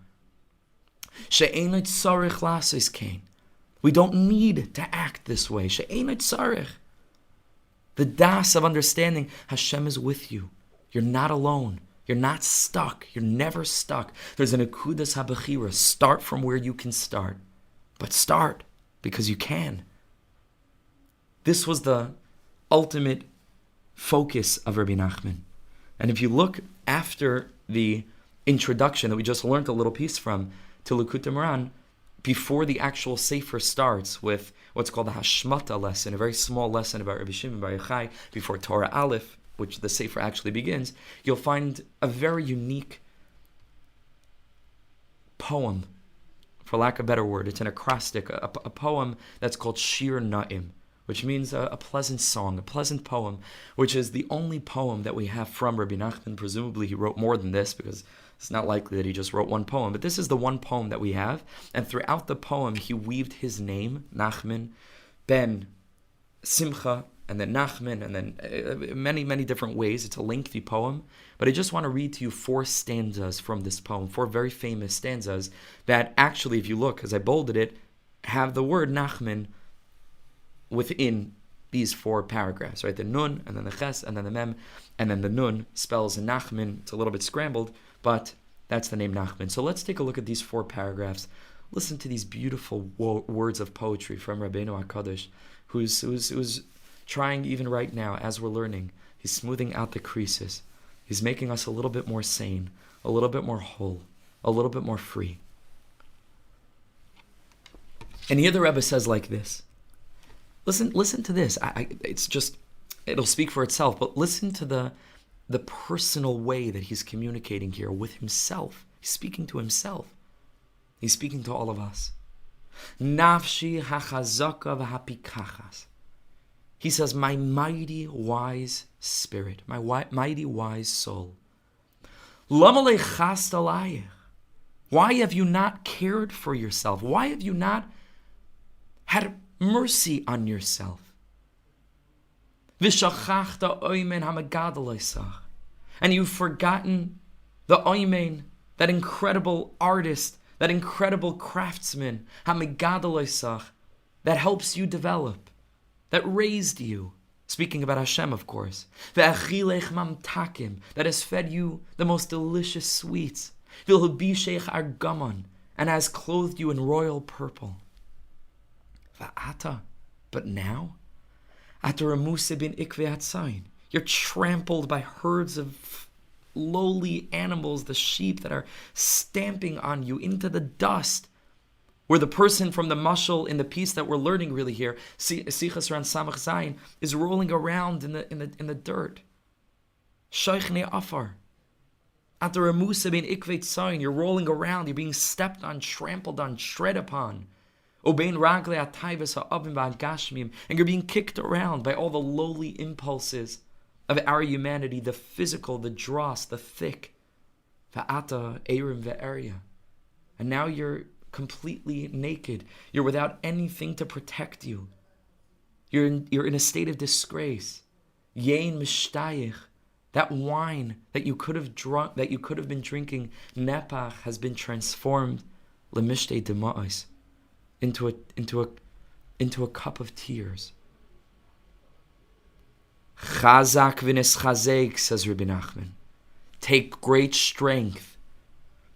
Speaker 1: We don't need to act this way. The das of understanding, Hashem is with you. You're not alone. You're not stuck. You're never stuck. There's an akudas habachira. Start from where you can start. But start because you can. This was the ultimate focus of Rabbi Nachman. And if you look after the introduction that we just learned a little piece from to Likutei Moharan, before the actual Sefer starts with what's called the Hashmata lesson, a very small lesson about Rabbi Shimon Bar Yochai, before Torah Aleph, which the Sefer actually begins, you'll find a very unique poem, for lack of a better word. It's an acrostic, a poem that's called Shiur Na'im, which means a pleasant song, a pleasant poem, which is the only poem that we have from Rabbi Nachman. Presumably he wrote more than this, because it's not likely that he just wrote one poem, but this is the one poem that we have, and throughout the poem he weaved his name, Nachman, ben Simcha, and then Nachman, and then many, many different ways. It's a lengthy poem, but I just want to read to you 4 stanzas from this poem, 4 very famous stanzas that actually, if you look, as I bolded it, have the word Nachman within these 4 paragraphs, right? The nun, and then the ches, and then the mem, and then the nun spells Nachman. It's a little bit scrambled, but that's the name Nachman. So let's take a look at these 4 paragraphs. Listen to these beautiful words of poetry from Rabbeinu HaKadosh, who's trying even right now, as we're learning, he's smoothing out the creases. He's making us a little bit more sane, a little bit more whole, a little bit more free. And here the Rebbe says like this. Listen to this. It'll speak for itself, but listen to the personal way that he's communicating here with himself. He's speaking to himself. He's speaking to all of us. Nafshi hachazaka v'hapikachas. He says, my mighty wise spirit, my mighty wise soul. Lama lechast alayich. Why have you not cared for yourself? Why have you not had mercy on yourself? V'shachachta oymen hamagadol. And you've forgotten the oymen, that incredible artist, that incredible craftsman, hamagadol, that helps you develop, that raised you. Speaking about Hashem, of course. Ve'achilech mamtakim, that has fed you the most delicious sweets. V'ilhabishech argamon, and has clothed you in royal purple. Va'ata, but now, ataramuse bin ikve hatzayin, you're trampled by herds of lowly animals, the sheep that are stamping on you into the dust. Where the person from the mashal in the piece that we're learning really here, Sichos HaRan Samach Zayin, is rolling around in the dirt. Shaychne afar. Ataramuse bin ikve hatzayin, you're rolling around, you're being stepped on, trampled on, tread upon. And you're being kicked around by all the lowly impulses of our humanity, the physical, the dross, the thick. And now you're completely naked. You're without anything to protect you. You're in a state of disgrace. Yein mishtayich, that wine that you could have drunk, that you could have been drinking, nepach, has been transformed lemishtei dema'os, into a cup of tears. Chazak v'nes chazek, says Rabbi Nachman. Take great strength.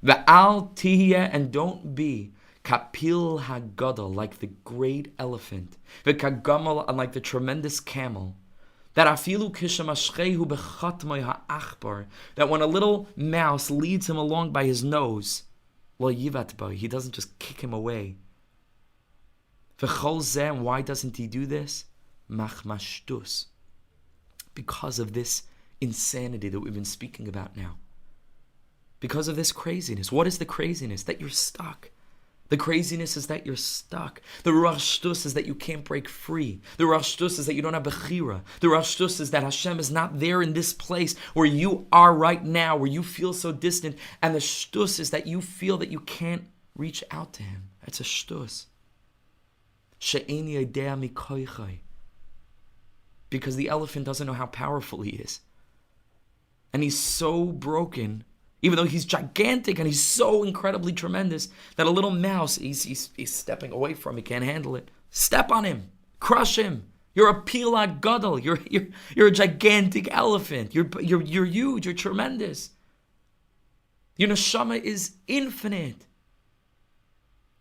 Speaker 1: Ve'al tihye, and don't be kapil hagadol, like the great elephant. Ve'kagamal, and like the tremendous camel. That afilu kishamashchehu bechatmoi ha'achbar, that when a little mouse leads him along by his nose, lo yivat bo, he doesn't just kick him away. V'chol zeh, why doesn't he do this? Machmashtus, because of this insanity that we've been speaking about now. Because of this craziness. What is the craziness? That you're stuck. The craziness is that you're stuck. The ruach shtus is that you can't break free. The ruach shtus is that you don't have bechira. The ruach shtus is that Hashem is not there in this place where you are right now, where you feel so distant. And the shtus is that you feel that you can't reach out to Him. That's a shtus. She'eni yodea mikoichai. Because the elephant doesn't know how powerful he is. And he's so broken, even though he's gigantic and he's so incredibly tremendous, that a little mouse, he's stepping away from, he can't handle it. Step on him, crush him. You're a pilag gadol. You're a gigantic elephant. You're huge. You're tremendous. Your neshama is infinite.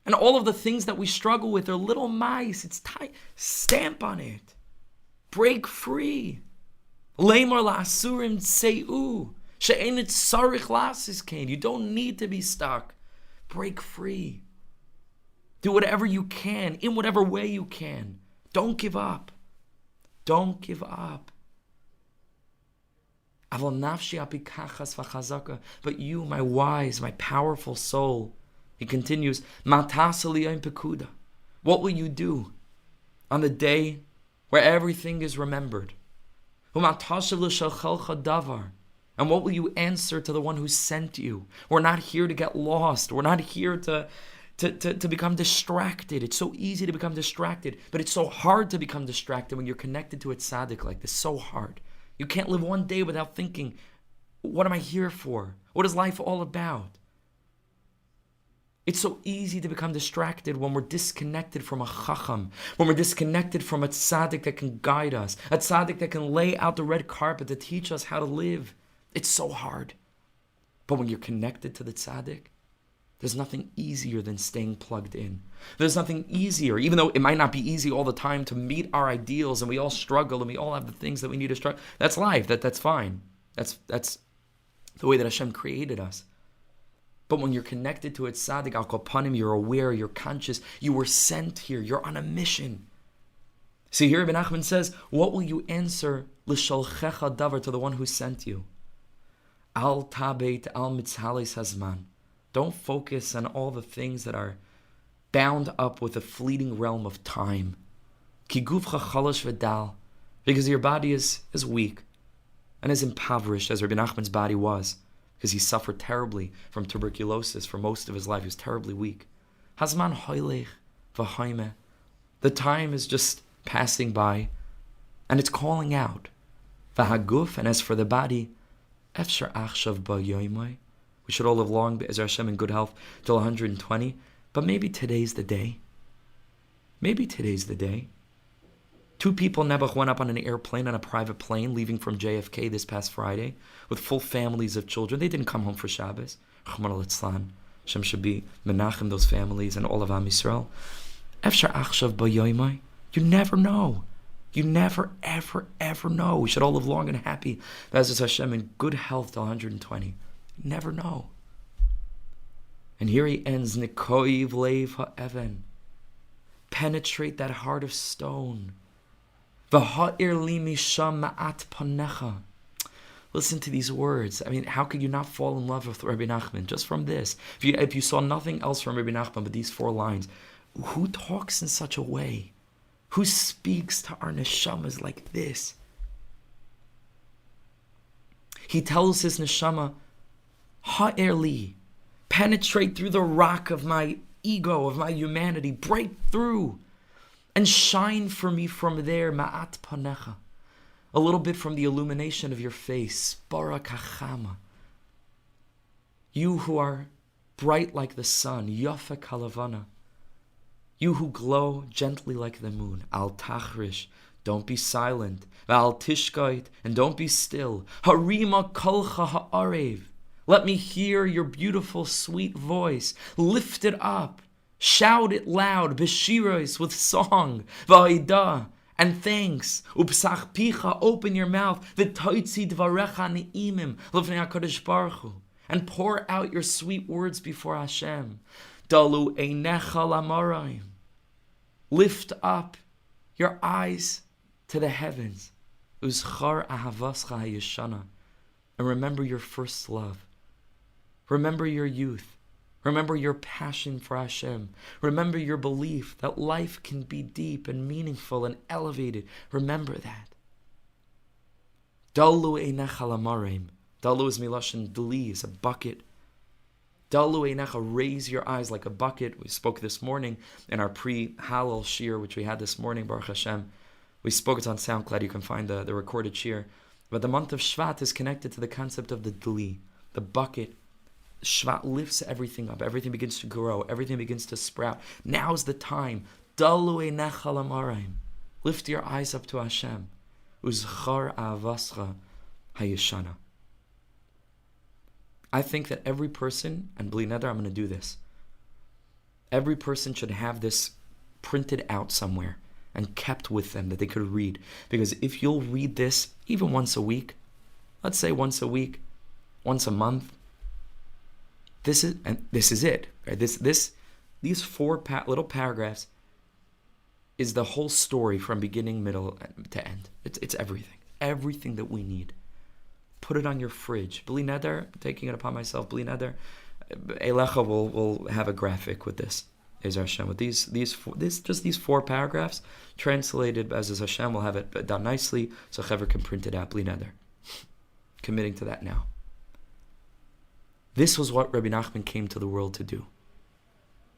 Speaker 1: And all of the things that we struggle with are little mice. It's tight. Stamp on it. Break free. Leimar la'asurim tseu. She'enit sarich lasis kain. You don't need to be stuck. Break free. Do whatever you can, in whatever way you can. Don't give up. Don't give up. Aval nafshi apikachas v'chazaka. But you, my wise, my powerful soul, he continues, matasali yom pekuda. What will you do on the day where everything is remembered? And what will you answer to the one who sent you? We're not here to get lost. We're not here to become distracted. It's so easy to become distracted, but it's so hard to become distracted when you're connected to a tzaddik like this. So hard. You can't live one day without thinking, what am I here for? What is life all about? It's so easy to become distracted when we're disconnected from a chacham, when we're disconnected from a tzaddik that can guide us, a tzaddik that can lay out the red carpet to teach us how to live. It's so hard. But when you're connected to the tzaddik, there's nothing easier than staying plugged in. There's nothing easier, even though it might not be easy all the time to meet our ideals, and we all struggle, and we all have the things that we need to struggle. That's life. That's fine. That's the way that Hashem created us. But when you're connected to a tzaddik, al kol panim, you're aware, you're conscious, you were sent here, you're on a mission. See, here Rebbe Nachman says, what will you answer l'sholchecha davar, to the one who sent you? Al tabeit al mitzhales hazman. Don't focus on all the things that are bound up with the fleeting realm of time. Ki gufcha chalash v'dal. Because your body is weak and as impoverished as Rebbe Nachman's body was, because he suffered terribly from tuberculosis for most of his life. He was terribly weak. Hazman hoylech v'haime. The time is just passing by, and it's calling out. V'haguf, and as for the body, efshar achshav ba'yoymai. We should all live long, as Hashem, in good health till 120. But maybe today's the day. Maybe today's the day. 2 people Nebuch went up on an airplane, on a private plane, leaving from JFK this past Friday, with full families of children. They didn't come home for Shabbos. Chumar al-Itzlan. Hashem should be menachem those families and all of Am Yisrael. Efshar achshav b'yoymai. You never know. You never, ever, ever know. We should all live long and happy, as is Hashem, in good health till 120. You never know. And here he ends, Nikoiv leiv ha'even. Penetrate that heart of stone. V'ha'ir li misham ma'at panecha. Listen to these words. I mean, how could you not fall in love with Rebbe Nachman just from this? If you saw nothing else from Rebbe Nachman but these 4 lines, who talks in such a way? Who speaks to our neshamas like this? He tells his neshama, ha'er li, penetrate through the rock of my ego, of my humanity, break through, and shine for me from there, ma'at panecha, a little bit from the illumination of your face, bara kachama. You who are bright like the sun, yafa kalavana. You who glow gently like the moon, al tachrish, don't be silent, v'al tishkait, and don't be still, harima kolcha ha'arev. Let me hear your beautiful, sweet voice. Lift it up. Shout it loud, beshiros, with song, v'aidah, and thanks. Upsach picha, open your mouth, v'toitzi dvarecha ne'imim, l'vnei HaKadosh Baruch Hu, and pour out your sweet words before Hashem. Dalu einecha lamarayim. Lift up your eyes to the heavens. Uzchar ahavascha hayeshana, and remember your first love. Remember your youth. Remember your passion for Hashem. Remember your belief that life can be deep and meaningful and elevated. Remember that. Dalu einecha lamarim. Dalu is milashon dli, is a bucket. Dalu einecha, raise your eyes like a bucket. We spoke this morning in our pre-Halal shiur, which we had this morning, Baruch Hashem. We spoke, it's on SoundCloud, you can find the recorded shiur. But the month of Shvat is connected to the concept of the dli, the bucket. Shvat lifts everything up. Everything begins to grow. Everything begins to sprout. Now's the time. Dalu einecha lamarim. Lift your eyes up to Hashem. Uzchar avascha hayeshana. I think that every person, and bli neder, I'm going to do this. Every person should have this printed out somewhere and kept with them that they could read. Because if you'll read this even once a week, let's say once a week, once a month, this is it. Right? These four little paragraphs is the whole story from beginning, middle to end. It's everything. Everything that we need. Put it on your fridge. Bli neder, taking it upon myself, bli neder. Eilecha will have a graphic with this. Ezer Hashem, with these four paragraphs translated as Hashem will have it done nicely, so Chaver can print it out. Bli neder. Committing to that now. This was what Rebbe Nachman came to the world to do.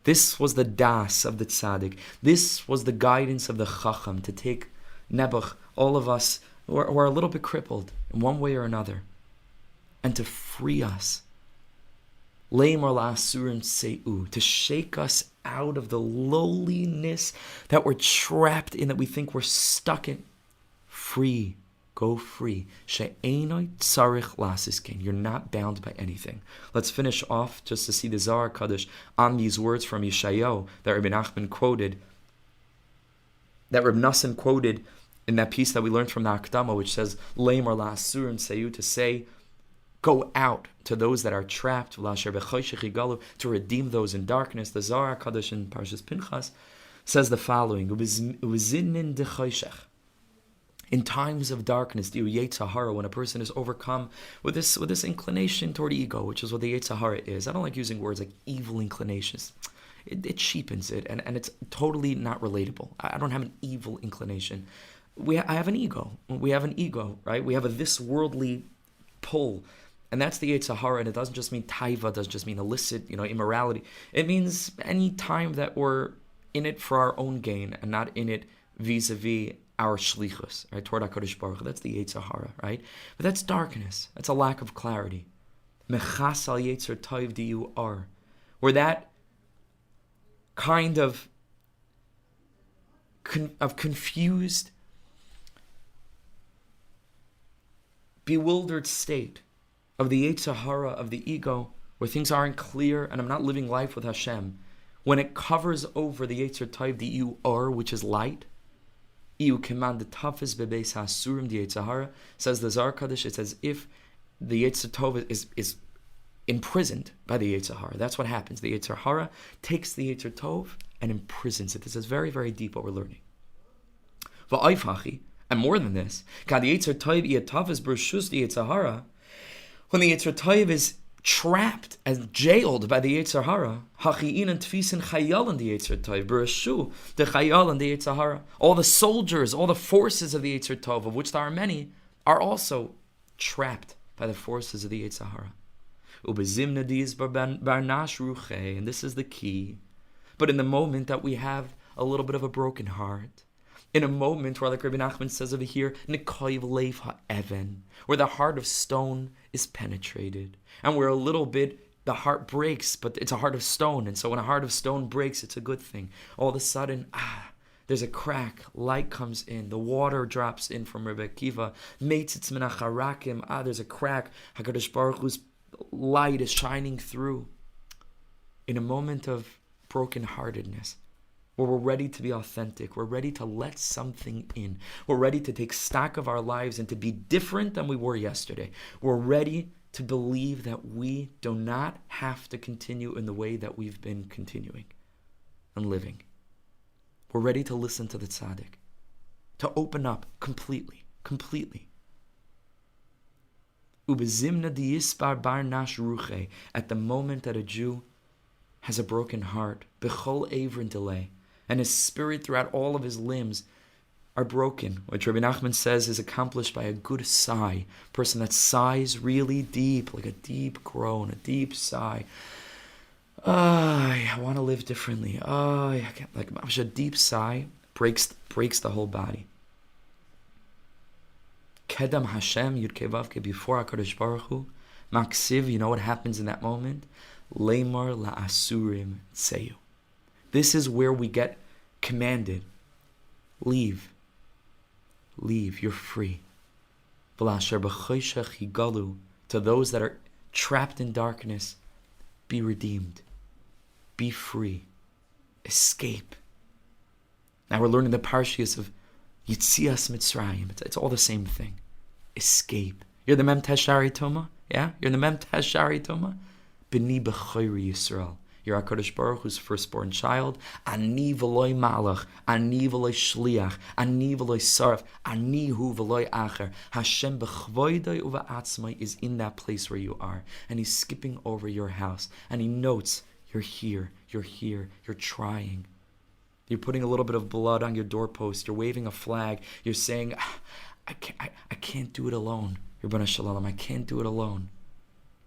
Speaker 1: This was the das of the tzaddik. This was the guidance of the chacham, to take nebuch, all of us who are a little bit crippled in one way or another, and to free us. Leimar la'asurim sei'u, to shake us out of the lowliness that we're trapped in, that we think we're stuck in. Free. Go free. She'enoi tzarich lasiskein. You're not bound by anything. Let's finish off just to see the Zohar Kadosh on these words from Yeshayahu that Rebbe Nachman quoted, that Reb Nassim quoted in that piece that we learned from the Akdama, which says, Leimar la'asurim sei'u, to say, go out to those that are trapped, to redeem those in darkness. The Zohar Kadosh in Parshas Pinchas says the following: in times of darkness, the Yetzer Hara, when a person is overcome with this inclination toward ego, which is what the Yetzer Hara is. I don't like using words like evil inclinations. It cheapens it, and it's totally not relatable. I don't have an evil inclination. I have an ego. We have an ego, right? We have this worldly pull. And that's the Yetzer Hara, and it doesn't just mean taiva, it doesn't just mean illicit, immorality. It means any time that we're in it for our own gain and not in it vis-a-vis our shlichus, right? Toward HaKadosh Baruch Hu. That's the Yetzer Hara, right? But that's darkness. That's a lack of clarity. Mechas al Yetzer Tov diyu ar. Where that kind of confused, bewildered state of the Yetzer Hara, of the ego, where things aren't clear and I'm not living life with Hashem, when it covers over the Yetzer Tov diyu ar, which is light, iu command the toughest bebeis hasurim, the Yetzer Hara, says the Zohar Kadosh, it's as if the Yetzer Tov is imprisoned by the Yetzer Hara. That's what happens. The Yetzer Hara takes the Yetzer Tov and imprisons it. This is very, very deep what we're learning. And more than this, when the Yetzer Tov is trapped and jailed by the Yetzer Hara, all the soldiers, all the forces of the Yetzer Tov, of which there are many, are also trapped by the forces of the Yetzer Hara. And this is the key. But in the moment that we have a little bit of a broken heart, in a moment where, like Rebbe Nachman says over here, Nekoiv leiv ha'even, where the heart of stone is penetrated, and where a little bit the heart breaks, but it's a heart of stone, and so when a heart of stone breaks, it's a good thing. All of a sudden, there's a crack, light comes in, the water drops in from Rebbe Akiva, meitzitz min hacharakim, there's a crack, HaKadosh Baruch Hu's light is shining through. In a moment of brokenheartedness, where we're ready to be authentic, we're ready to let something in, we're ready to take stock of our lives and to be different than we were yesterday. We're ready to believe that we do not have to continue in the way that we've been continuing and living. We're ready to listen to the tzaddik, to open up completely. At the moment that a Jew has a broken heart, b'chol evrin delay, and his spirit throughout all of his limbs are broken, which Rebbe Nachman says is accomplished by a good sigh. A person that sighs really deep, like a deep groan, a deep sigh. I want to live differently. I can't, like a deep sigh breaks the whole body. Kedam Hashem Yud Kei Vav Kei, before HaKadosh Baruch Hu, Maksiv, you know what happens in that moment? Leimar la'asurim tseyu. This is where we get commanded. Leave. Leave, you're free. V'lasher b'choshech higalu, to those that are trapped in darkness, be redeemed. Be free. Escape. Now we're learning the parshias of Yitzias Mitzrayim. It's all the same thing. Escape. You're the Mem Teshari Toma? Yeah? You're the Mem Teshari Toma? B'ni b'chayri Yisrael. You're HaKadosh Baruch Hu's firstborn child. Ani v'loi malach. Ani v'loi shliach. Ani v'loi sarf. Ani hu v'loi acher. Hashem b'chvoidai uva'atzmai is in that place where you are. And he's skipping over your house. And he notes, you're here. You're here. You're trying. You're putting a little bit of blood on your doorpost. You're waving a flag. You're saying, I can't do it alone. Ribbana Shalom, I can't do it alone.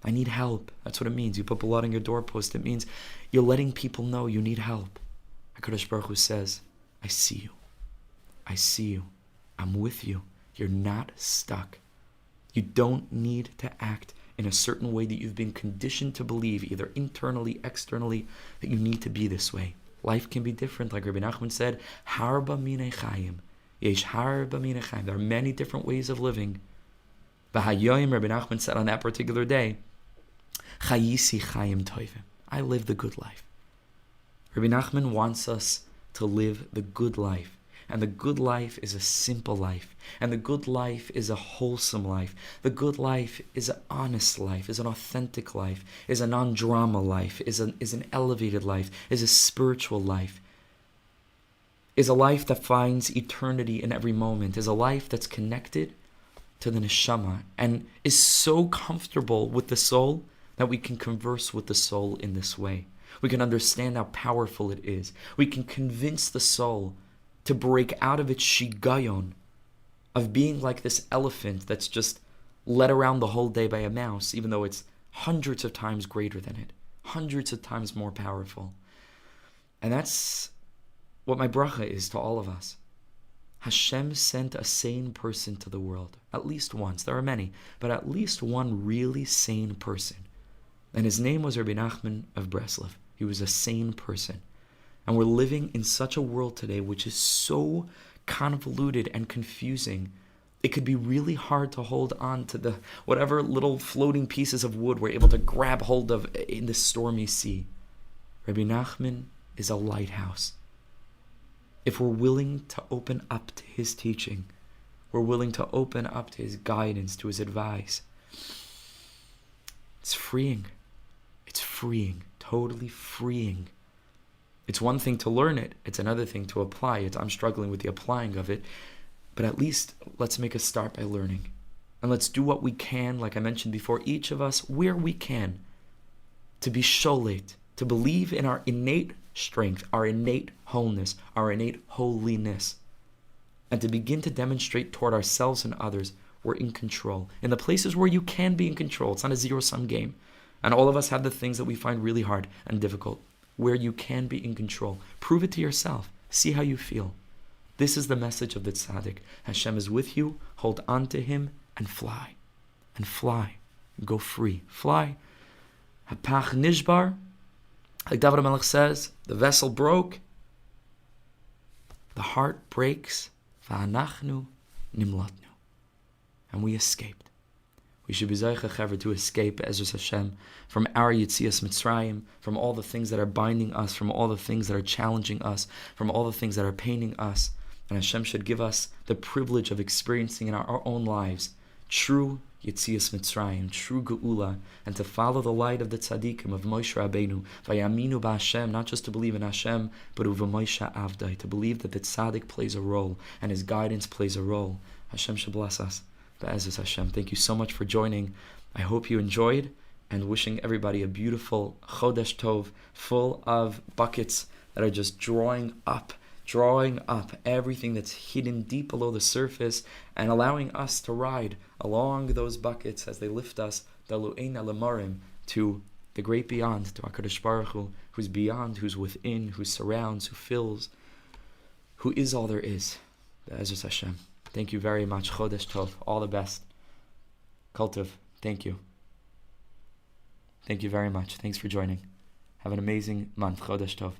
Speaker 1: I need help. That's what it means. You put blood on your doorpost. It means you're letting people know you need help. HaKadosh Baruch Hu says, I see you. I see you. I'm with you. You're not stuck. You don't need to act in a certain way that you've been conditioned to believe, either internally, externally, that you need to be this way. Life can be different. Like Rabbi Nachman said, Harba minei chayim. Yesh harba minei chayim. There are many different ways of living. V'hayoyim, Rabbi Nachman said on that particular day, Chayisi chayim toivim. I live the good life. Rabbi Nachman wants us to live the good life. And the good life is a simple life. And the good life is a wholesome life. The good life is an honest life, is an authentic life, is a non-drama life, is an elevated life, is a spiritual life, is a life that finds eternity in every moment, is a life that's connected to the neshama and is so comfortable with the soul that we can converse with the soul in this way. We can understand how powerful it is. We can convince the soul to break out of its shigayon of being like this elephant that's just led around the whole day by a mouse, even though it's hundreds of times greater than it, hundreds of times more powerful. And that's what my bracha is to all of us. Hashem sent a sane person to the world, at least once. There are many, but at least one really sane person. And his name was Rabbi Nachman of Breslov. He was a sane person. And we're living in such a world today which is so convoluted and confusing. It could be really hard to hold on to the whatever little floating pieces of wood we're able to grab hold of in the stormy sea. Rabbi Nachman is a lighthouse. If we're willing to open up to his teaching, we're willing to open up to his guidance, to his advice, it's freeing. It's freeing, totally freeing. It's one thing to learn it. It's another thing to apply it. I'm struggling with the applying of it. But at least let's make a start by learning. And let's do what we can, like I mentioned before, each of us, where we can, to be sholet, to believe in our innate strength, our innate wholeness, our innate holiness, and to begin to demonstrate toward ourselves and others we're in control. In the places where you can be in control, it's not a zero-sum game. And all of us have the things that we find really hard and difficult. Where you can be in control. Prove it to yourself. See how you feel. This is the message of the tzaddik. Hashem is with you. Hold on to him and fly. And fly. Go free. Fly. Hapach nishbar. Like David HaMelech says, the vessel broke. The heart breaks. Va'anachnu nimlatnu. And we escaped. We should be zeicha to escape Ezras Hashem from our Yitzias Mitzrayim, from all the things that are binding us, from all the things that are challenging us, from all the things that are paining us. And Hashem should give us the privilege of experiencing in our own lives true Yitzias Mitzrayim, true Geula, and to follow the light of the tzaddikim of Moshe Rabbeinu, vayaminu b'Hashem, not just to believe in Hashem, but uva Moshe Avdai, to believe that the tzaddik plays a role and his guidance plays a role. Hashem should bless us. Be'ezus Hashem. Thank you so much for joining. I hope you enjoyed, and wishing everybody a beautiful Chodesh Tov, full of buckets that are just drawing up everything that's hidden deep below the surface, and allowing us to ride along those buckets as they lift us to the great beyond, to HaKadosh Baruch Hu, who's beyond, who's within, who surrounds, who fills, who is all there is. Be'ezus Hashem. Thank you very much. Chodesh Tov. All the best. Kultiv. Thank you. Thank you very much. Thanks for joining. Have an amazing month. Chodesh Tov.